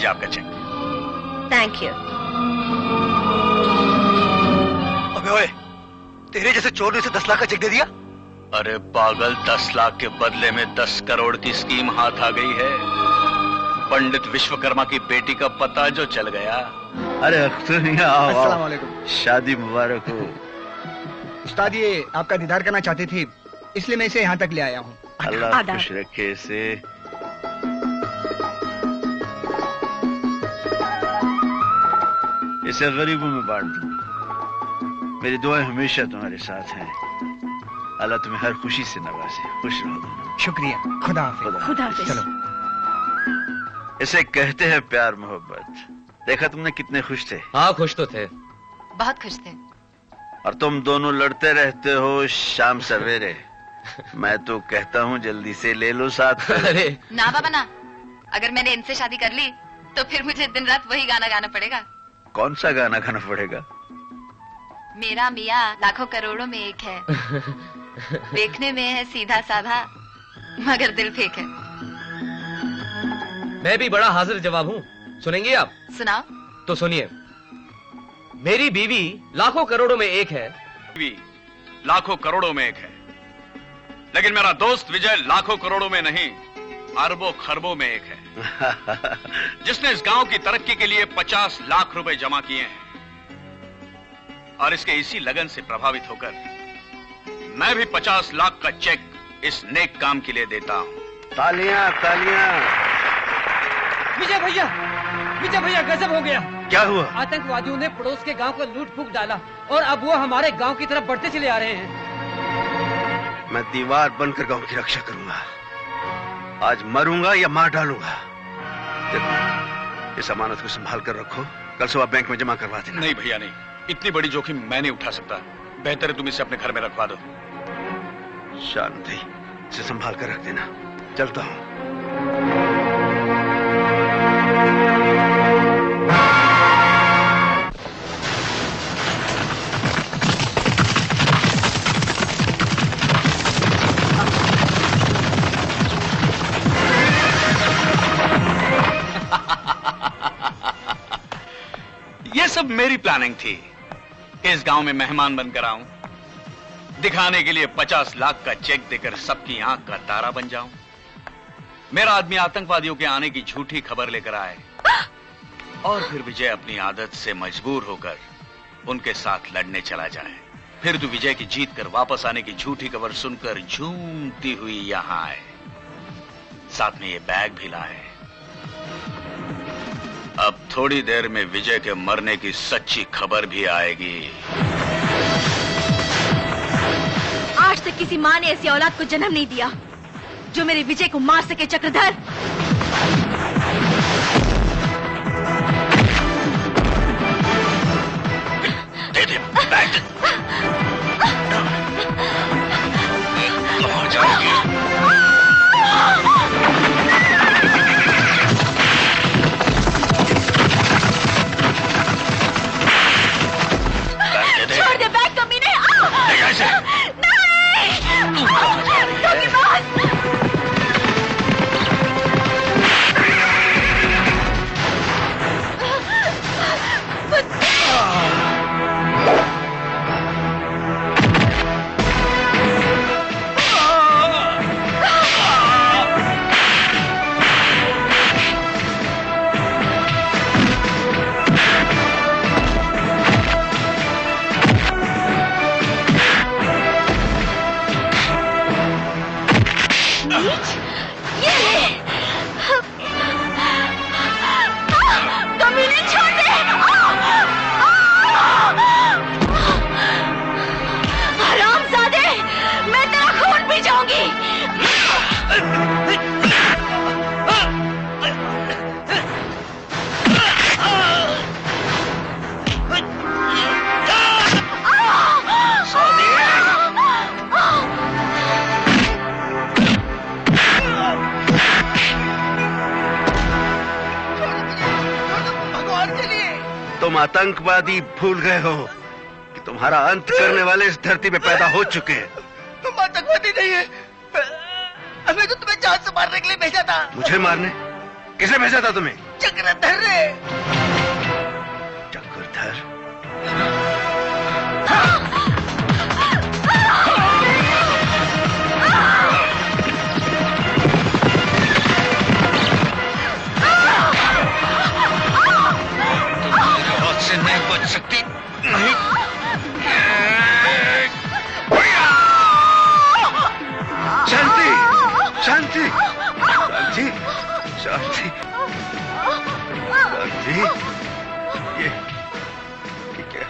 लीजिए आपका check. Thank you. अबे ओए, तेरे जैसे चोर ने उसे 10 लाख का चेक दे दिया? अरे पागल, 10 लाख के बदले में 10 करोड़ की स्कीम हाथ आ गई है। पंडित विश्वकर्मा की बेटी का पता जो चल गया। अरे अख्तर, आओ। अस्सलाम वालेकुम। शादी मुबारक हो। उस्ताद, ये आपका दीदार करना चाहती थी, इसलिए मैं इसे यहाँ तक ले आया हूँ। अल्लाह खुश रखे इसे। इसे गरीबों में बांट दो। मेरी दुआएं हमेशा तुम्हारे साथ हैं। अल्लाह तुम्हें हर खुशी से नवाजे। खुश रहो। शुक्रिया। खुदा हाफिज। खुदा हाफिज। चलो। इसे कहते हैं प्यार मोहब्बत। देखा तुमने कितने खुश थे? हाँ, खुश तो थे, बहुत खुश थे। और तुम दोनों लड़ते रहते हो शाम सवेरे। मैं तो कहता हूँ जल्दी से ले लो साथ। अरे ना बाबा ना, अगर मैंने इनसे शादी कर ली तो फिर मुझे दिन रात वही गाना गाना पड़ेगा। कौन सा गाना गाना पड़ेगा? मेरा मियाँ लाखों करोड़ों में एक है, देखने में है सीधा साधा मगर दिल फेक है। मैं भी बड़ा हाजिर जवाब हूँ, सुनेंगे आप? सुनाओ। तो सुनिए। मेरी बीवी लाखों करोड़ों में एक है। बीवी लाखों करोड़ों में एक है, लेकिन मेरा दोस्त विजय लाखों करोड़ों में नहीं, अरबों खरबों में एक है, जिसने इस गांव की तरक्की के लिए 50 लाख रुपए जमा किए हैं। और इसके इसी लगन से प्रभावित होकर मैं भी 50 लाख का चेक इस नेक काम के लिए देता हूं। तालियां तालियां। विजय भैया गजब हो गया। क्या हुआ? आतंकवादियों ने पड़ोस के गांव को लूट फूक डाला और अब वो हमारे गांव की तरफ बढ़ते चले आ रहे हैं। मैं दीवार बनकर गांव की रक्षा करूंगा। आज मरूंगा या मार डालूंगा। देखो, इस अमानत को संभाल कर रखो, कल सुबह बैंक में जमा करवा देना। नहीं भैया नहीं, इतनी बड़ी जोखिम मैं नहीं उठा सकता। बेहतर है तुम इसे अपने घर में रखवा दो। शांति, इसे संभाल कर रख देना। चलता हूं। ये सब मेरी प्लानिंग थी। इस गांव में मेहमान बनकर आऊं, दिखाने के लिए 50 लाख का चेक देकर सबकी आंख का तारा बन जाऊं। मेरा आदमी आतंकवादियों के आने की झूठी खबर लेकर आए और फिर विजय अपनी आदत से मजबूर होकर उनके साथ लड़ने चला जाए। फिर तो विजय की जीत कर वापस आने की झूठी खबर सुनकर झूमती हुई यहां आए, साथ में ये बैग भी लाए। अब थोड़ी देर में विजय के मरने की सच्ची खबर भी आएगी। आज तक किसी माँ ने ऐसी औलाद को जन्म नहीं दिया जो मेरे विजय को मार सके। चक्रधर, दे दे बैग। कहाँ जाएगी? छोड़ दे बैग कमीने। नहीं, तुम आतंकवादी भूल गए हो कि तुम्हारा अंत करने वाले इस धरती पे पैदा हो चुके हैं। तुम आतंकवादी नहीं है। हमें तो तुम्हें जान से मारने के लिए भेजा था। मुझे मारने? किसने भेजा था तुम्हें? चक्रधर रे। चक्रधर? से नहीं बच सकती। नहीं। शांति, शांति, शांति, शांति, शांति। ये क्या?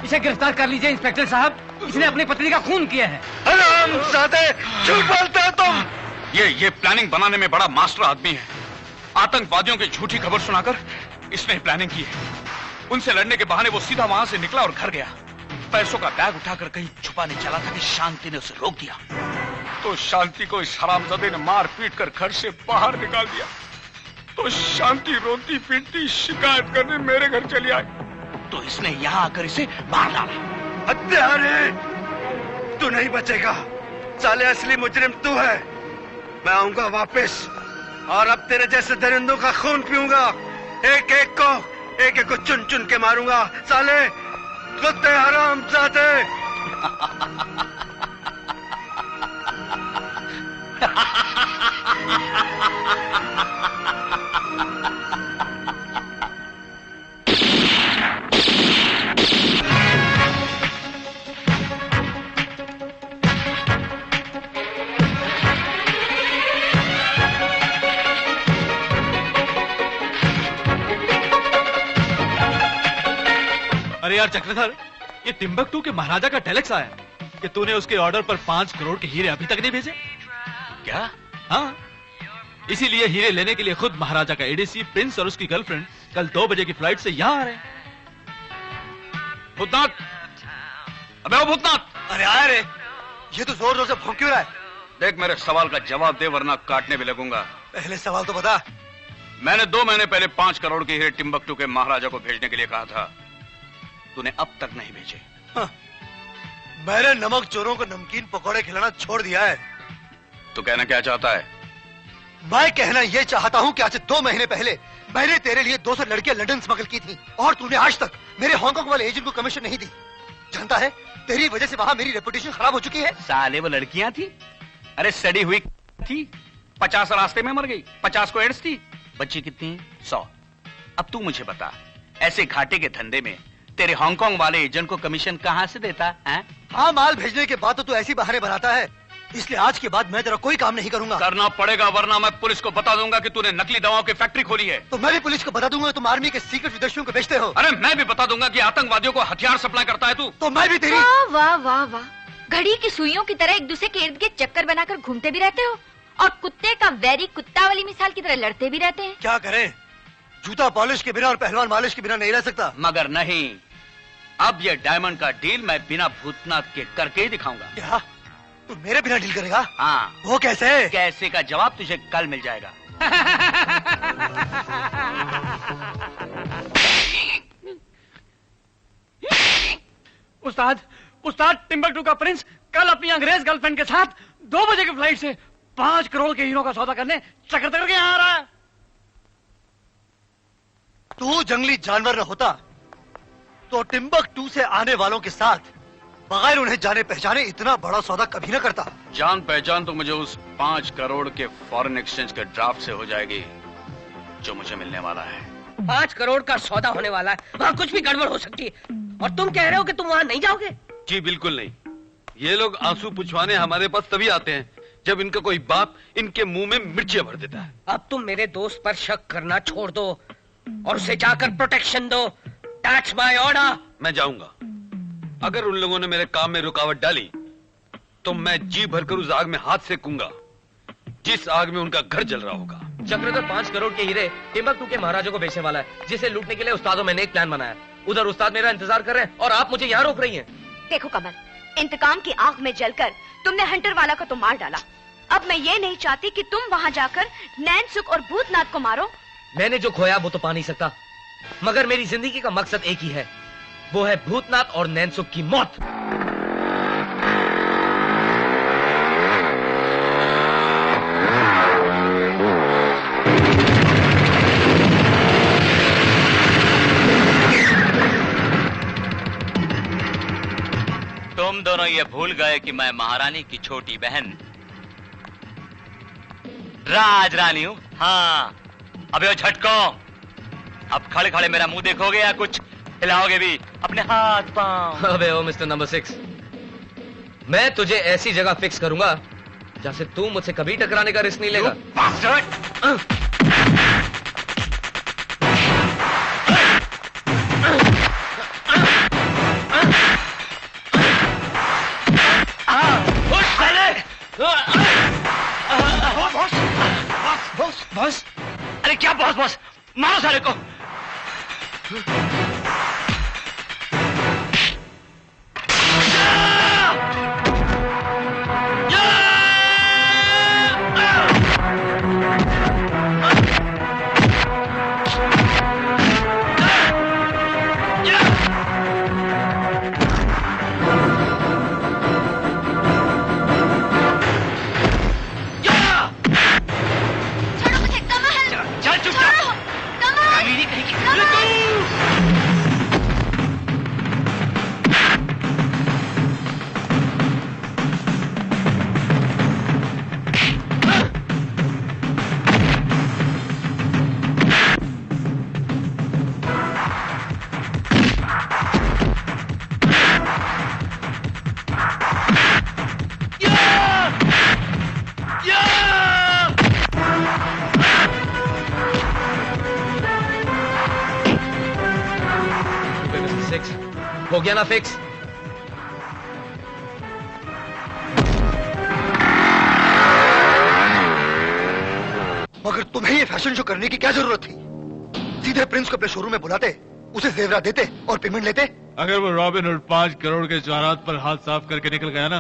इसे गिरफ्तार कर लीजिए इंस्पेक्टर साहब, इसने अपनी पत्नी का खून किया है। हरामजादे, झूठ बोलते हो तुम। ये प्लानिंग बनाने में बड़ा मास्टर आदमी है। आतंकवादियों की झूठी खबर सुनाकर इसने प्लानिंग की है। उनसे लड़ने के बहाने वो सीधा वहां से निकला और घर गया। पैसों का बैग उठाकर कहीं छुपाने चला था कि शांति ने उसे रोक दिया। तो शांति को इस हरामजादे ने मार पीट कर घर से बाहर निकाल दिया। तो शांति रोती पीटती शिकायत करने मेरे घर चली आई। तो इसने यहां आकर इसे मार डाला। हत्यारे, तू नहीं बचेगा। साले असली मुजरिम तू है। मैं आऊंगा वापस और अब तेरे जैसे दरिंदों का खून पीऊंगा। एक एक को चुन चुन के मारूंगा। साले कुत्ते हरामजादे। अरे यार चक्रधर, ये टिम्बकटू के महाराजा का टेलेक्स आया कि तूने उसके ऑर्डर पर 5 करोड़ के हीरे अभी तक नहीं भेजे। क्या? हाँ, इसीलिए हीरे लेने के लिए खुद महाराजा का एडीसी प्रिंस और उसकी गर्लफ्रेंड कल 2 बजे की फ्लाइट से यहाँ आ रहे हैं। भूतनाथ, अबे ओ भूतनाथ! अरे आया रे, ये तो जोर जोर से भौंक क्यों रहा है? देख, मेरे सवाल का जवाब दे वरना काटने भी लगूंगा। पहले सवाल तो बता। मैंने 2 महीने पहले 5 करोड़ के हीरे टिम्बकटू के महाराजा को भेजने के लिए कहा था। तूने अब तक नहीं भेजे। हाँ, मैंने नमक चोरों को नमकीन पकौड़े खिलाना छोड़ दिया है। तू कहना क्या चाहता है? मैं कहना यह चाहता हूँ कि आज से 2 महीने पहले मैंने तेरे लिए 200 लड़कियां लंदन स्मगल की थी और तूने आज तक मेरे हांगकांग वाले एजेंट को कमीशन नहीं दी। जानता है, तेरी वजह से वहां मेरी रेपुटेशन खराब हो चुकी है। साले वो लड़कियां थी? अरे सड़ी हुई थी। 50 रास्ते में मर गई, 50 को एड्स थी। बच्ची कितनी? 100। अब तू मुझे बता, ऐसे घाटे के धंधे में तेरे हांगकांग वाले एजेंट को कमीशन कहां से देता है? हाँ, माल भेजने के बाद तो तू ऐसी बहाने बनाता है, इसलिए आज के बाद मैं तेरा कोई काम नहीं करूंगा। करना पड़ेगा, वरना मैं पुलिस को बता दूंगा कि तूने नकली दवाओं की फैक्ट्री खोली है। तो मैं भी पुलिस को बता दूंगा तुम आर्मी के सीक्रेट विदेशियों को बेचते हो। अरे मैं भी बता दूंगा कि आतंकवादियों को हथियार सप्लाई करता है तू। तो मैं भी तेरी। वाह वाह वाह, घड़ी की सुइयों की तरह एक दूसरे के इर्द गिर्द चक्कर बनाकर घूमते भी रहते हो और कुत्ते का वैरी कुत्ता वाली मिसाल की तरह लड़ते भी रहते हैं। क्या करें, जूता पॉलिश के बिना और पहलवान मालिश के बिना नहीं रह सकता। मगर नहीं, अब ये डायमंड का डील मैं बिना भूतनाथ के करके ही दिखाऊंगा। क्या तू मेरे बिना डील करेगा? हाँ। वो कैसे? कैसे का जवाब तुझे कल मिल जाएगा। उस्ताद टिम्बकटू का प्रिंस कल अपनी अंग्रेज गर्लफ्रेंड के साथ 2 बजे की फ्लाइट से 5 करोड़ के हीरो का सौदा करने चक्रधर के यहाँ आ रहा है। तू जंगली जानवर न होता तो टिम्बकटू से आने वालों के साथ बगैर उन्हें जाने पहचाने इतना बड़ा सौदा कभी न करता। जान पहचान तो मुझे उस 5 करोड़ के फॉरेन एक्सचेंज के ड्राफ्ट से हो जाएगी जो मुझे मिलने वाला है। 5 करोड़ का सौदा होने वाला है, वहाँ कुछ भी गड़बड़ हो सकती है। और तुम कह रहे हो कि तुम वहाँ नहीं जाओगे? जी बिल्कुल नहीं। ये लोग आंसू पुछवाने हमारे पास तभी आते हैं जब इनका कोई बाप इनके मुंह में मिर्चियां भर देता है। अब तुम मेरे दोस्त पर शक करना छोड़ दो और उसे जाकर प्रोटेक्शन दो। That's my order. मैं जाऊंगा। अगर उन लोगों ने मेरे काम में रुकावट डाली तो मैं जी भरकर उस आग में हाथ सेकूंगा जिस आग में उनका घर जल रहा होगा। चक्रधर 5 करोड़ के हीरे टिम्बकटू के महाराजा को बेचने वाला है, जिसे लूटने के लिए उस्तादों मैंने एक प्लान बनाया। उधर उस्ताद मेरा इंतजार कर रहे हैं और आप मुझे यहाँ रोक रही हैं। देखो कमल, इंतकाम की आग में जलकर तुमने हंटर वाला को तो मार डाला। अब मैं ये नहीं चाहती कि तुम वहाँ जाकर नैनसुख और भूतनाथ को मारो। मैंने जो खोया वो तो पा नहीं सकता, मगर मेरी जिंदगी का मकसद एक ही है, वो है भूतनाथ और नैनसुख की मौत। तुम दोनों ये भूल गए कि मैं महारानी की छोटी बहन राजरानी हूं। हाँ, अबे वो झटको, अब खड़े खड़े मेरा मुंह देखोगे या कुछ हिलाओगे भी अपने हाथ पांव? अबे ओ मिस्टर नंबर 6, मैं तुझे ऐसी जगह फिक्स करूंगा जहां से तू मुझसे कभी टकराने का रिस्क नहीं लेगा। बॉस, अरे क्या बॉस बॉस, मारो सारे को। हो गया ना फिक्स? मगर तुम्हें ये फैशन शो करने की क्या जरूरत थी? सीधे प्रिंस को अपने शोरूम में बुलाते, उसे जेवरात देते और पेमेंट लेते। अगर वो रॉबिन हुड 5 करोड़ के जवाहरात पर हाथ साफ करके निकल गया ना,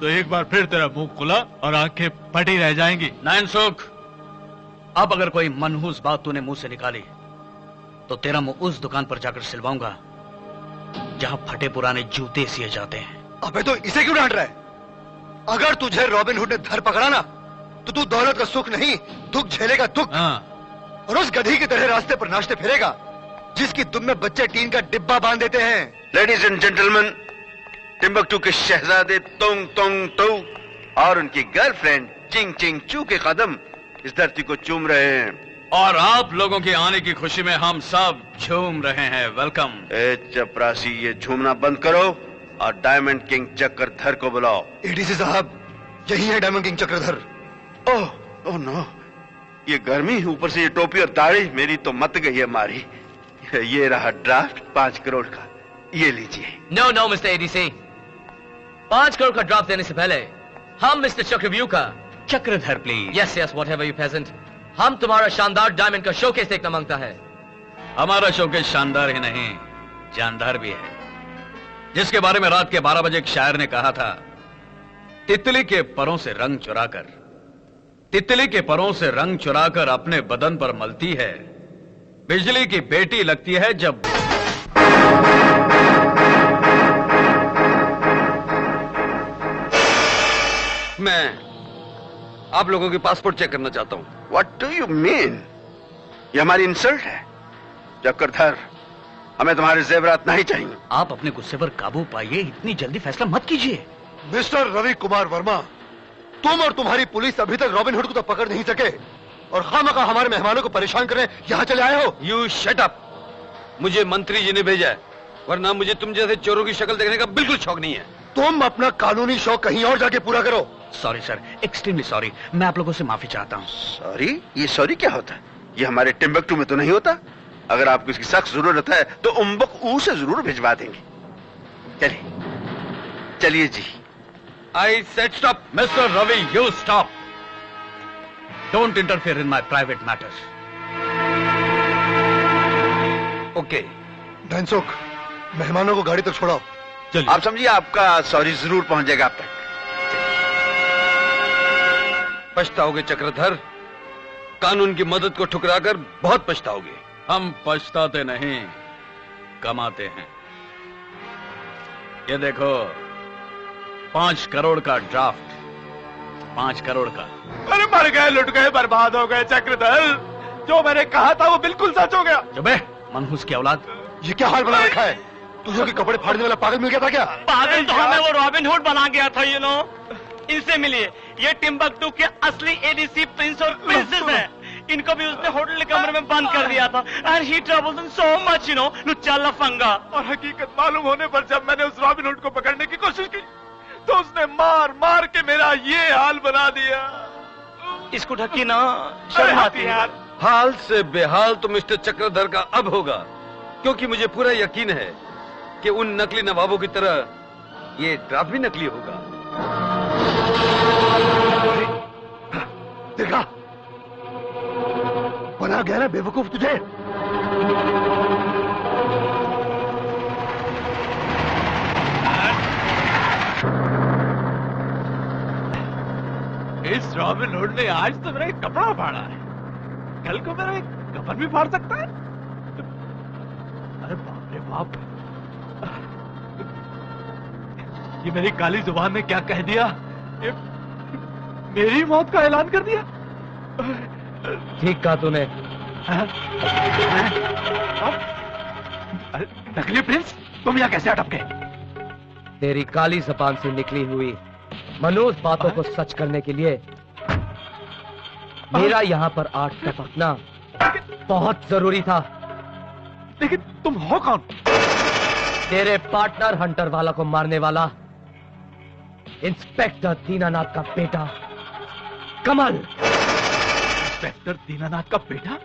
तो एक बार फिर तेरा मुंह खुला और आंखें फटी रह जाएंगी। नैनसुख, अब अगर कोई मनहूस बात तूने मुंह से निकाली तो तेरा मुंह उस दुकान पर जाकर सिलवाऊंगा जहां फटे पुराने जूते सिए जाते हैं। अबे तो इसे क्यों डांट रहा है? अगर तुझे रॉबिन हुड ने धर पकड़ा ना, तो तू दौलत का सुख नहीं, दुख झेलेगा दुख। और उस गधी की तरह रास्ते पर नाचते फिरेगा जिसकी दुम में बच्चे टीन का डिब्बा बांध देते हैं। लेडीज एंड जेंटलमैन, टिम्बकटू के शहजादे तोंग तोंग तो और उनकी गर्लफ्रेंड चिंग चिंग चू के कदम इस धरती को चूम रहे हैं और आप लोगों के आने की खुशी में हम सब झूम रहे हैं। वेलकम। ए चपरासी, ये झूमना बंद करो और डायमंड किंग चक्रधर को बुलाओ। एडीसी साहब, यही है diamond king Chakradhar. Oh no, ये गर्मी, ऊपर से ये टोपी और दाढ़ी, मेरी तो मत गई है मारी। ये रहा ड्राफ्ट 5 करोड़ का, ये लीजिए। No no mister ADC, 5 crore का ड्राफ्ट देने से पहले हम मिस्टर चक्रव्यूह का Chakradhar please. Yes yes, whatever you pageant, हम तुम्हारा शानदार डायमंड का शोकेस देखना मांगता है। हमारा शोकेस शानदार ही नहीं, जानदार भी है, जिसके बारे में रात के 12 बजे एक शायर ने कहा था, तितली के परों से रंग चुराकर, तितली के परों से रंग चुराकर अपने बदन पर मलती है, बिजली की बेटी लगती है जब। मैं आप लोगों की पासपोर्ट चेक करना चाहता हूं। What do you mean? ये हमारी इंसल्ट है। चक्रधर, हमें तुम्हारे जेवरात नहीं चाहिए। आप अपने गुस्से पर काबू पाइए, इतनी जल्दी फैसला मत कीजिए। मिस्टर रवि कुमार वर्मा, तुम और तुम्हारी पुलिस अभी तक रॉबिन हुड को तो पकड़ नहीं सके और खामखा हमारे मेहमानों को परेशान करने यहाँ चले आए हो। You shut up. मुझे मंत्री जी ने भेजा है, वरना मुझे तुम जैसे चोरों की शक्ल देखने का बिल्कुल शौक नहीं है। तुम अपना कानूनी शौक कहीं और जाके पूरा करो। सॉरी सर, एक्सट्रीमली सॉरी, मैं आप लोगों से माफी चाहता हूँ। सॉरी? ये सॉरी क्या होता है? ये हमारे टिम्बकटू में तो नहीं होता। अगर आपको इसकी सख्त जरूरत है तो उम्बक ऊ से जरूर भिजवा देंगे। चलिए चलिए जी। I said stop, Mr. Ravi, you stop. Don't interfere in my private matters. Okay. Dhansukh, मेहमानों को गाड़ी तक छोड़ाओ। चलिए। आप समझिए आपका सॉरी जरूर पहुंच जाएगा आप तक। पछताओगे चक्रधर, कानून की मदद को ठुकराकर बहुत पछताओगे। हम पछताते नहीं, कमाते हैं। ये देखो, 5 करोड़ का ड्राफ्ट, 5 करोड़ का। अरे मर गए, लुट गए, बर्बाद हो गए चक्रधर। जो मैंने कहा था वो बिल्कुल सच हो गया। चुपे, मनहूस की औलाद। ये क्या हाल बना रखा है? तुझे के कपड़े फाड़ने वाला पागल मिल गया था क्या? पागल तो हमें वो रॉबिन हुड बना गया था, यू नो। इनसे मिलिए, ये टिम्बकटू के असली एडीसी प्रिंस और प्रिंसेस हैं। इनको भी उसने होटल के कमरे में बंद कर दिया था। And he troubles them so much, you know, लुच्चा लफंगा। और हकीकत मालूम होने पर जब मैंने उस रॉबिन हुड को पकड़ने की कोशिश की तो उसने मार मार के मेरा ये हाल बना दिया। इसको ढकी ना, शर्म आती है। हाल से बेहाल तो मिस्टर चक्रधर का अब होगा, क्योंकि मुझे पूरा यकीन है कि उन नकली नवाबों की तरह ये ड्राफ्ट भी नकली होगा। देखा, बना गया ना बेवकूफ तुझे। इस रॉबिन हुड ने आज तो मेरा एक कपड़ा फाड़ा है, कल को मेरा एक कफन भी फाड़ सकता है। अरे बाप रे बाप, ये मेरी काली जुबान ने क्या कह दिया? ये मेरी मौत का ऐलान कर दिया। ठीक कहा तूने। नकली प्रिंस, तुम यहाँ कैसे अटक गए? तेरी काली जबान से निकली हुई मनोज बातों को सच करने के लिए मेरा यहाँ पर आग टपकना बहुत जरूरी था। लेकिन तुम हो कौन? तेरे पार्टनर हंटर वाला को मारने वाला इंस्पेक्टर दीनानाथ का बेटा कमल। इंस्पेक्टर दीनानाथ का बेटा?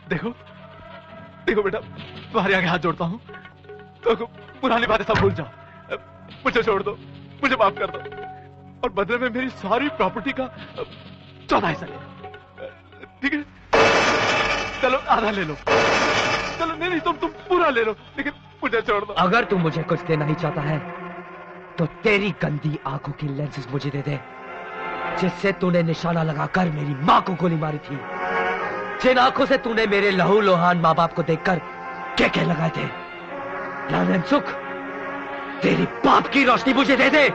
देखो देखो बेटा, तुम्हारे आगे हाथ जोड़ता हूँ, तो पुरानी बातें सब भूल जाओ। मुझे छोड़ दो, मुझे माफ कर दो, और बदले में मेरी सारी प्रॉपर्टी का 14 हिस्सा ले लो, ठीक है? चलो आधा ले लो। चलो नहीं तुम पूरा ले लो, लेकिन मुझे छोड़ दो। अगर तू मुझे कुछ देना ही चाहता है तो तेरी गंदी आंखों की लेंसेज मुझे दे दे, जिससे तूने निशाना लगाकर मेरी माँ को गोली मारी थी, जिन आंखों से तूने मेरे लहू लोहान माँ बाप को देखकर क्या लगाए थे। सुख, तेरी बाप की रोशनी मुझे दे दे।